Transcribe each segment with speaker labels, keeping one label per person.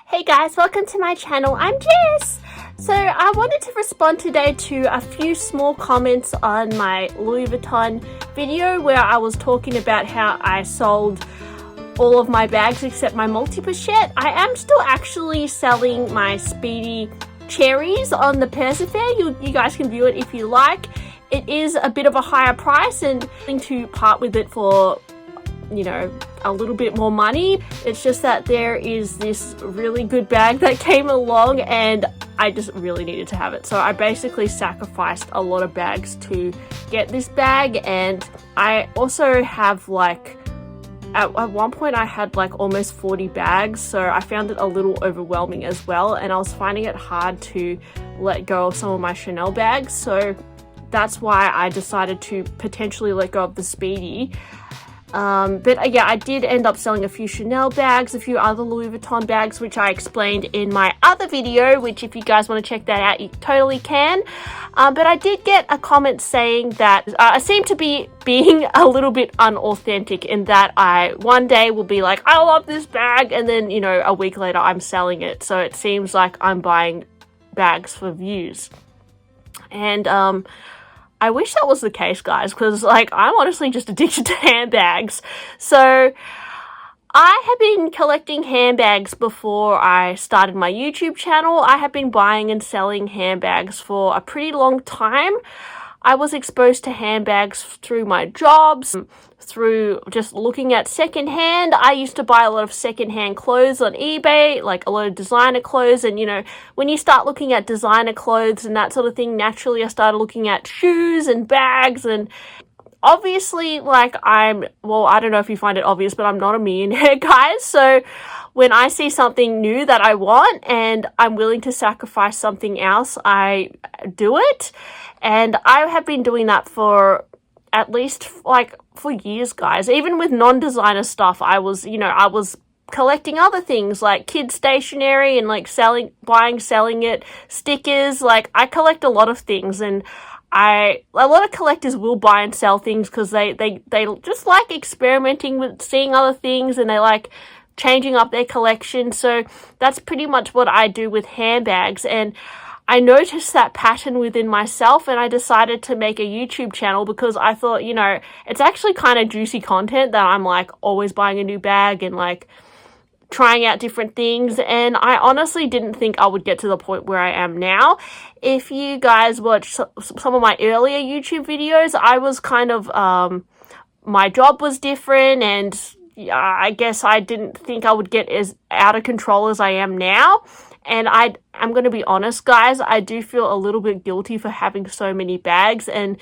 Speaker 1: Hey guys, welcome to my channel. I'm Jess. So I wanted to respond today to a few small comments on my Louis Vuitton video where I was talking about how I sold all of my bags except my multi-pochette. I am still actually selling my Speedy cherries on the Persefair. You guys can view it if you like. It is a bit of a higher price and to part with it for, you know, a little bit more money. It's just that there is this really good bag that came along and I just really needed to have it. So I basically sacrificed a lot of bags to get this bag, and I also have like at one point I had like almost 40 bags, so I found it a little overwhelming as well, and I was finding it hard to let go of some of my Chanel bags. So that's why I decided to potentially let go of the Speedy. But yeah, I did end up selling a few Chanel bags, a few other Louis Vuitton bags, which I explained in my other video, which if you guys want to check that out, you totally can. But I did get a comment saying that I seem to be being a little bit unauthentic in that I one day will be like, I love this bag, and then, you know, a week later I'm selling it. So it seems like I'm buying bags for views. And I wish that was the case, guys, because like I'm honestly just addicted to handbags. So I have been collecting handbags before I started my YouTube channel. I have been buying and selling handbags for a pretty long time. I was exposed to handbags through my jobs, through just looking at secondhand. I used to buy a lot of secondhand clothes on eBay, like a lot of designer clothes. And, you know, when you start looking at designer clothes and that sort of thing, naturally I started looking at shoes and bags. And obviously, like I don't know if you find it obvious, but I'm not a millionaire, guys. So when I see something new that I want and I'm willing to sacrifice something else, I do it. And I have been doing that for at least like for years, guys. Even with non-designer stuff, I was collecting other things like kids stationery and like buying, selling it, stickers. Like I collect a lot of things, and a lot of collectors will buy and sell things because they just like experimenting with seeing other things, and they like changing up their collection. So that's pretty much what I do with handbags. And I noticed that pattern within myself, and I decided to make a YouTube channel because I thought, you know, it's actually kind of juicy content that I'm like always buying a new bag and like trying out different things. And I honestly didn't think I would get to the point where I am now. If you guys watch some of my earlier YouTube videos, I was kind of, my job was different, and I guess I didn't think I would get as out of control as I am now. And I'm going to be honest, guys, I do feel a little bit guilty for having so many bags, and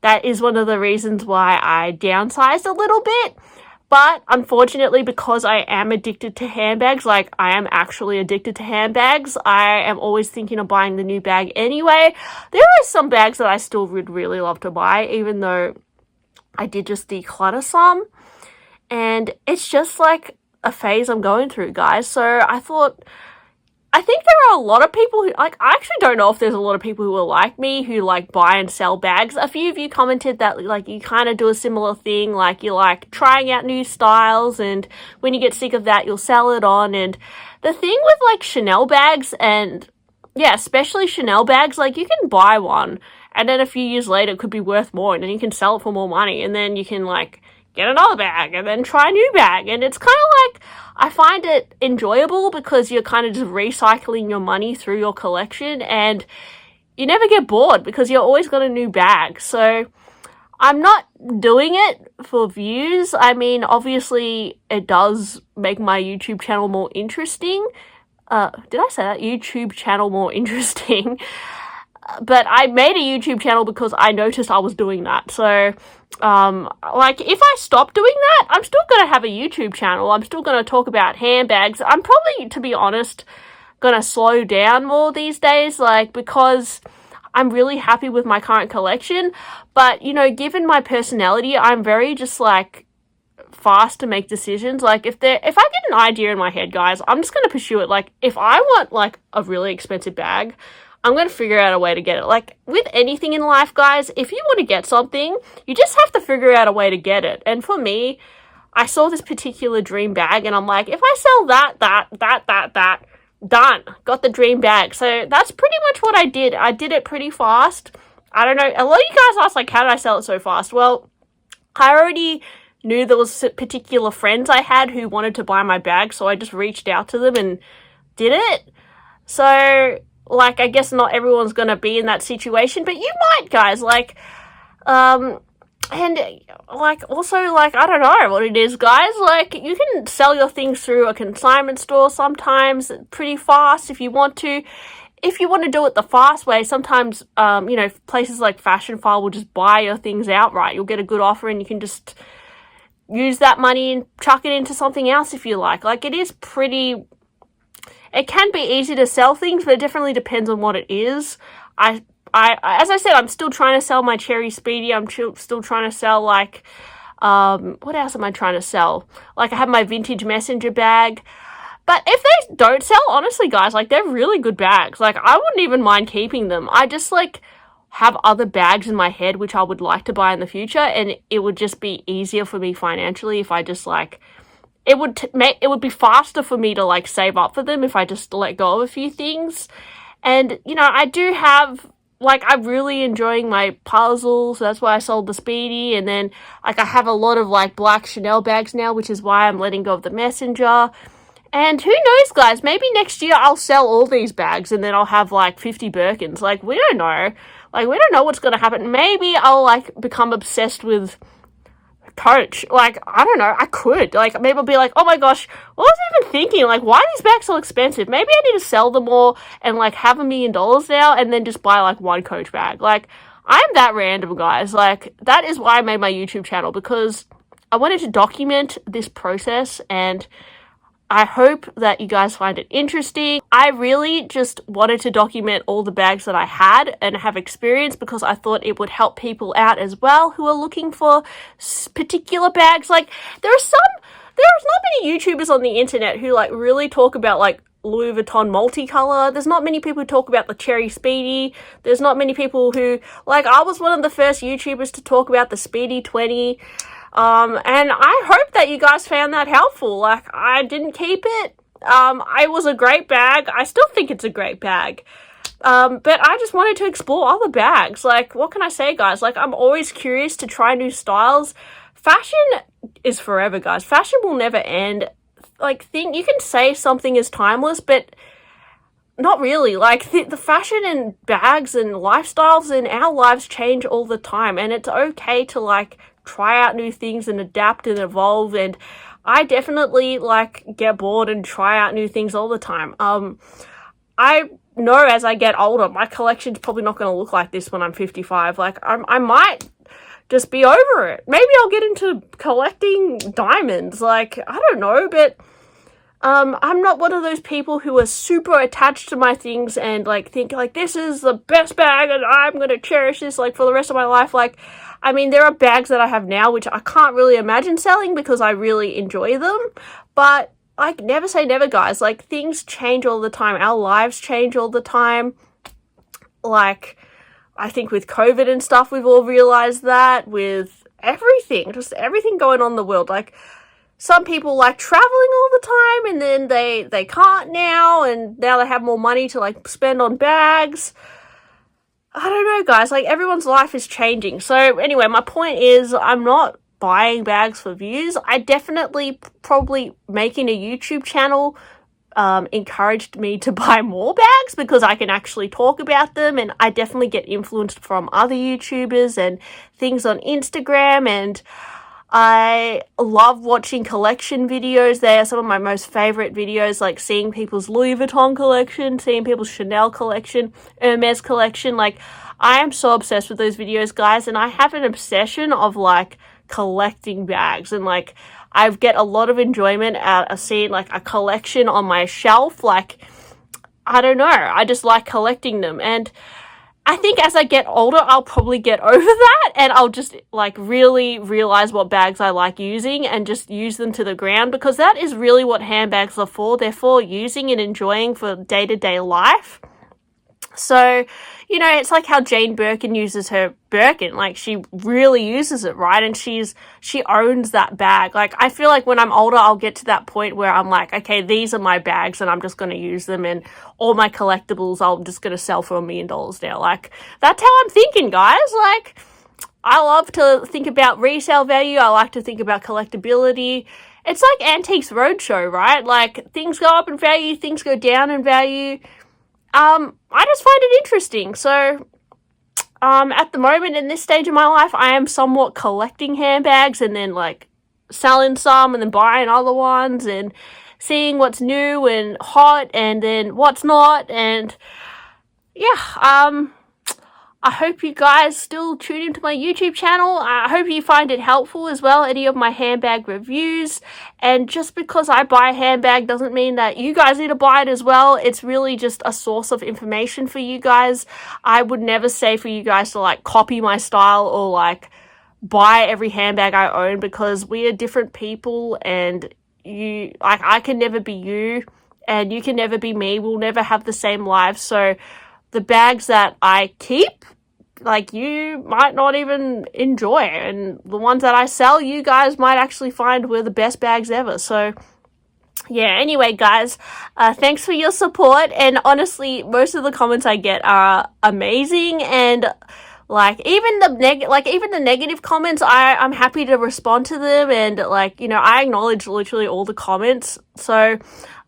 Speaker 1: that is one of the reasons why I downsized a little bit. But unfortunately, because I am addicted to handbags, like I am actually addicted to handbags, I am always thinking of buying the new bag anyway. There are some bags that I still would really love to buy, even though I did just declutter some. And it's just like a phase I'm going through, guys. So I think there are a lot of people who, like, I actually don't know if there's a lot of people who are like me, who, like, buy and sell bags. A few of you commented that, like, you kind of do a similar thing, like, you like trying out new styles, and when you get sick of that, you'll sell it on. And the thing with, like, Chanel bags, and, yeah, especially Chanel bags, like, you can buy one, and then a few years later, it could be worth more, and then you can sell it for more money, and then you can, like, get another bag, and then try a new bag. And it's kind of like, I find it enjoyable because you're kind of just recycling your money through your collection, and you never get bored because you're always got a new bag. So I'm not doing it for views. I mean, obviously it does make my YouTube channel more interesting. Did I say that? YouTube channel more interesting. But I made a YouTube channel because I noticed I was doing that. So, like, if I stop doing that, I'm still going to have a YouTube channel. I'm still going to talk about handbags. I'm probably, to be honest, going to slow down more these days, like, because I'm really happy with my current collection. But, you know, given my personality, I'm very just, like, fast to make decisions. Like, if I get an idea in my head, guys, I'm just going to pursue it. Like, if I want, like, a really expensive bag, I'm going to figure out a way to get it. Like, with anything in life, guys, if you want to get something, you just have to figure out a way to get it. And for me, I saw this particular dream bag, and I'm like, if I sell that, done. Got the dream bag. So that's pretty much what I did. I did it pretty fast. I don't know. A lot of you guys ask, like, how did I sell it so fast? Well, I already knew there was particular friends I had who wanted to buy my bag, so I just reached out to them and did it. So, like, I guess not everyone's gonna be in that situation, but you might, guys. Like, and, like, also, like, I don't know what it is, guys. Like, you can sell your things through a consignment store sometimes pretty fast if you want to. If you want to do it the fast way, sometimes, you know, places like Fashion File will just buy your things outright. You'll get a good offer and you can just use that money and chuck it into something else if you like. Like, it is pretty... It can be easy to sell things, but it definitely depends on what it is. As I said, I'm still trying to sell my Cherry Speedy. I'm still trying to sell, like... what else am I trying to sell? Like, I have my vintage messenger bag. But if they don't sell, honestly, guys, like, they're really good bags. Like, I wouldn't even mind keeping them. I just, like, have other bags in my head which I would like to buy in the future, and it would just be easier for me financially if I just, like... It would be faster for me to, like, save up for them if I just let go of a few things. And, you know, I do have... Like, I'm really enjoying my puzzles, so that's why I sold the Speedy, and then, like, I have a lot of, like, black Chanel bags now, which is why I'm letting go of the Messenger. And who knows, guys, maybe next year I'll sell all these bags and then I'll have, like, 50 Birkins. Like, we don't know. Like, we don't know what's going to happen. Maybe I'll, like, become obsessed with Coach. Like, I don't know. I could. Like, maybe I'll be like, oh my gosh, what was I even thinking? Like, why are these bags so expensive? Maybe I need to sell them all and, like, have $1 million now and then just buy, like, one Coach bag. Like, I'm that random, guys. Like, that is why I made my YouTube channel, because I wanted to document this process, and I hope that you guys find it interesting. I really just wanted to document all the bags that I had and have experience, because I thought it would help people out as well who are looking for particular bags. Like, there's not many YouTubers on the internet who, like, really talk about, like, Louis Vuitton multicolor. There's not many people who talk about the Cherry Speedy. There's not many people who, like, I was one of the first YouTubers to talk about the Speedy 20. And I hope that you guys found that helpful. Like, I didn't keep it. It was a great bag. I still think it's a great bag. But I just wanted to explore other bags. Like, what can I say, guys? Like, I'm always curious to try new styles. Fashion is forever, guys. Fashion will never end. Like, you can say something is timeless, but not really. Like, the fashion and bags and lifestyles in our lives change all the time. And it's okay to, like, try out new things and adapt and evolve. And I definitely, like, get bored and try out new things all the time. I know as I get older, my collection's probably not going to look like this when I'm 55. Like, I might just be over it. Maybe I'll get into collecting diamonds. Like, I don't know, but I'm not one of those people who are super attached to my things and, like, think, like, this is the best bag and I'm going to cherish this, like, for the rest of my life. Like, I mean, there are bags that I have now which I can't really imagine selling because I really enjoy them. But, like, never say never, guys. Like, things change all the time. Our lives change all the time. Like, I think with COVID and stuff, we've all realized that. With everything, just everything going on in the world. Like, some people like traveling all the time and then they can't now, and now they have more money to, like, spend on bags. I don't know, guys. Like, everyone's life is changing. So, anyway, my point is I'm not buying bags for views. I definitely probably making a YouTube channel encouraged me to buy more bags because I can actually talk about them, and I definitely get influenced from other YouTubers and things on Instagram, and I love watching collection videos. They are some of my most favorite videos, like seeing people's Louis Vuitton collection, seeing people's Chanel collection, Hermes collection. Like, I am so obsessed with those videos, guys, and I have an obsession of, like, collecting bags, and, like, I get a lot of enjoyment out of seeing, like, a collection on my shelf. Like, I don't know, I just like collecting them, and I think as I get older, I'll probably get over that, and I'll just, like, really realize what bags I like using and just use them to the ground, because that is really what handbags are for. They're for using and enjoying for day-to-day life. So, you know, it's like how Jane Birkin uses her Birkin. Like, she really uses it, right? And she owns that bag. Like, I feel like when I'm older, I'll get to that point where I'm like, okay, these are my bags and I'm just going to use them, and all my collectibles I'm just going to sell for $1 million now. Like, that's how I'm thinking, guys. Like, I love to think about resale value. I like to think about collectability. It's like Antiques Roadshow, right? Like, things go up in value, things go down in value. I just find it interesting. So, at the moment in this stage of my life, I am somewhat collecting handbags and then like selling some and then buying other ones and seeing what's new and hot and then what's not. And yeah, I hope you guys still tune into my YouTube channel. I hope you find it helpful as well, any of my handbag reviews. And just because I buy a handbag doesn't mean that you guys need to buy it as well. It's really just a source of information for you guys. I would never say for you guys to like copy my style or like buy every handbag I own, because we are different people, and I can never be you and you can never be me. We'll never have the same lives. So the bags that I keep, like, you might not even enjoy, and the ones that I sell, you guys might actually find were the best bags ever. So yeah, anyway, guys, thanks for your support. And honestly, most of the comments I get are amazing, and like even the negative comments, I'm happy to respond to them, and like, you know, I acknowledge literally all the comments. So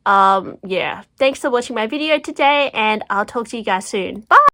Speaker 1: yeah, thanks for watching my video today, and I'll talk to you guys soon. Bye.